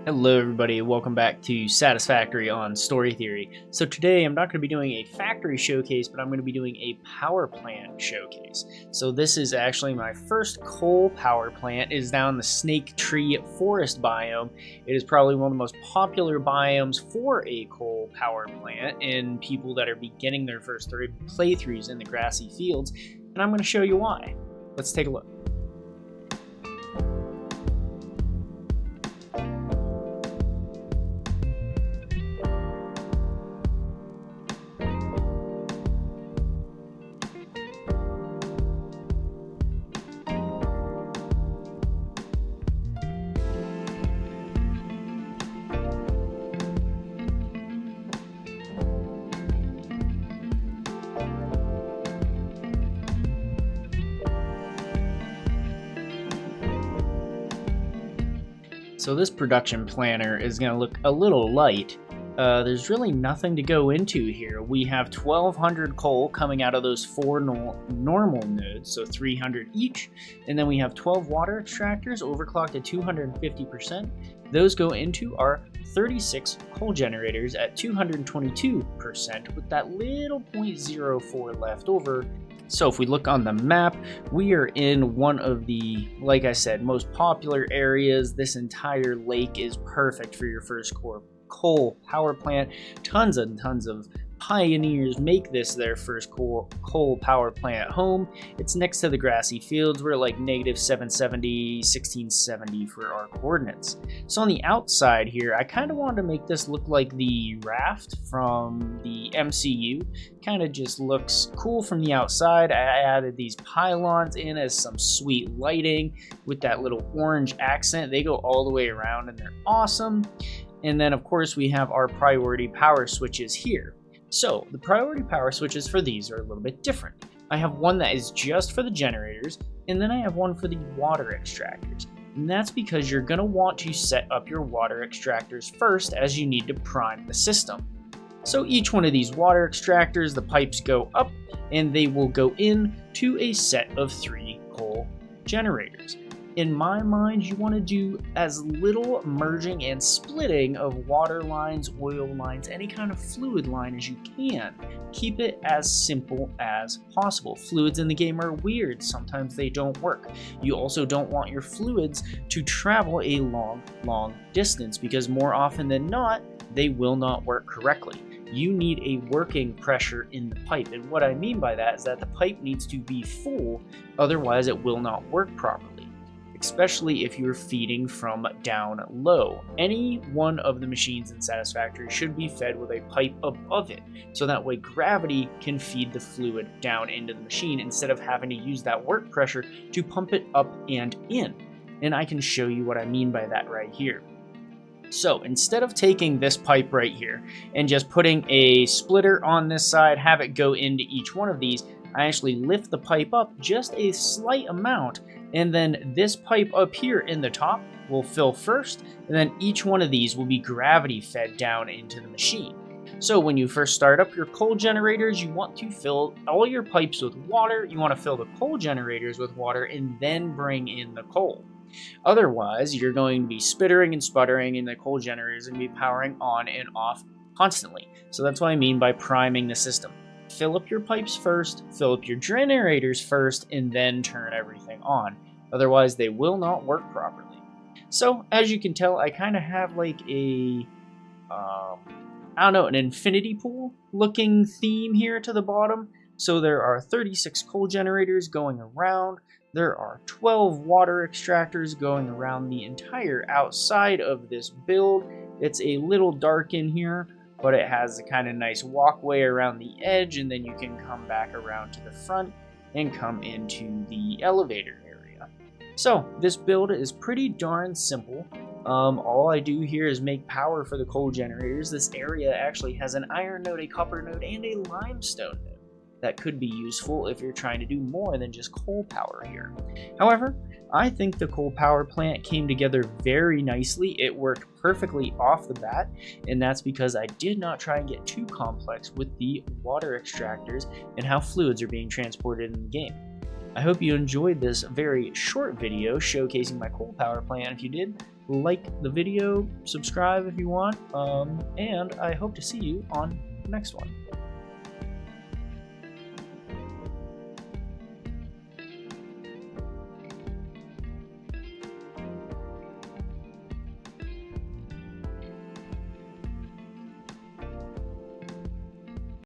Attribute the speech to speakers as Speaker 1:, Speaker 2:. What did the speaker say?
Speaker 1: Hello everybody, welcome back to Satisfactory on Story Theory. So today I'm not going to be doing a factory showcase, but I'm going to be doing a power plant showcase. So this is actually my first coal power plant. It is down the Snake Tree Forest biome. It is probably one of the most popular biomes for a coal power plant and people that are beginning their first playthroughs in the grassy fields, and I'm going to show you why. Let's take a look. So this production planner is going to look a little light. There's really nothing to go into here. We have 1,200 coal coming out of those four normal nodes, so 300 each. And then we have 12 water extractors overclocked at 250%. Those go into our 36 coal generators at 222% with that little 0.04 left over. So if we look on the map, we are in one of the, like I said, most popular areas. This entire lake is perfect for your first coal power plant. Tons and tons of pioneers make this their first coal power plant home. It's next to the grassy fields. We're like -770, 1670 for our coordinates. So on the outside here, I kind of wanted to make this look like the raft from the MCU. Kind of just looks cool from the outside. I added these pylons in as some sweet lighting with that little orange accent. They go all the way around and they're awesome. And then of course we have our priority power switches here. So the priority power switches for these are a little bit different. I have one that is just for the generators, and then I have one for the water extractors. And that's because you're going to want to set up your water extractors first, as you need to prime the system. So each one of these water extractors, the pipes go up and they will go in to a set of 3 coal generators. In my mind, you want to do as little merging and splitting of water lines, oil lines, any kind of fluid line as you can. Keep it as simple as possible. Fluids in the game are weird. Sometimes they don't work. You also don't want your fluids to travel a long distance because more often than not, they will not work correctly. You need a working pressure in the pipe. And what I mean by that is that the pipe needs to be full, otherwise it will not work properly. Especially if you're feeding from down low. Any one of the machines in Satisfactory should be fed with a pipe above it, so that way gravity can feed the fluid down into the machine instead of having to use that work pressure to pump it up and in. And I can show you what I mean by that right here. So instead of taking this pipe right here and just putting a splitter on this side, have it go into each one of these, I actually lift the pipe up just a slight amount, and then this pipe up here in the top will fill first, and then each one of these will be gravity fed down into the machine. So when you first start up your coal generators, you want to fill all your pipes with water, you want to fill the coal generators with water, and then bring in the coal. Otherwise, you're going to be spittering and sputtering, and the coal generators are going to be powering on and off constantly. So that's what I mean by priming the system. Fill up your pipes first, fill up your generators first, and then turn everything on. Otherwise, they will not work properly. So, as you can tell, I kind of have like a, an infinity pool looking theme here to the bottom. So there are 36 coal generators going around. There are 12 water extractors going around the entire outside of this build. It's a little dark in here, but it has a kind of nice walkway around the edge, and then you can come back around to the front and come into the elevator area. So this build is pretty darn simple. All I do here is make power for the coal generators. This area actually has an iron node, a copper node, and a limestone node. That could be useful if you're trying to do more than just coal power here. However, I think the coal power plant came together very nicely. It worked perfectly off the bat, and that's because I did not try and get too complex with the water extractors and how fluids are being transported in the game. I hope you enjoyed this very short video showcasing my coal power plant. If you did, like the video, subscribe if you want, and I hope to see you on the next one.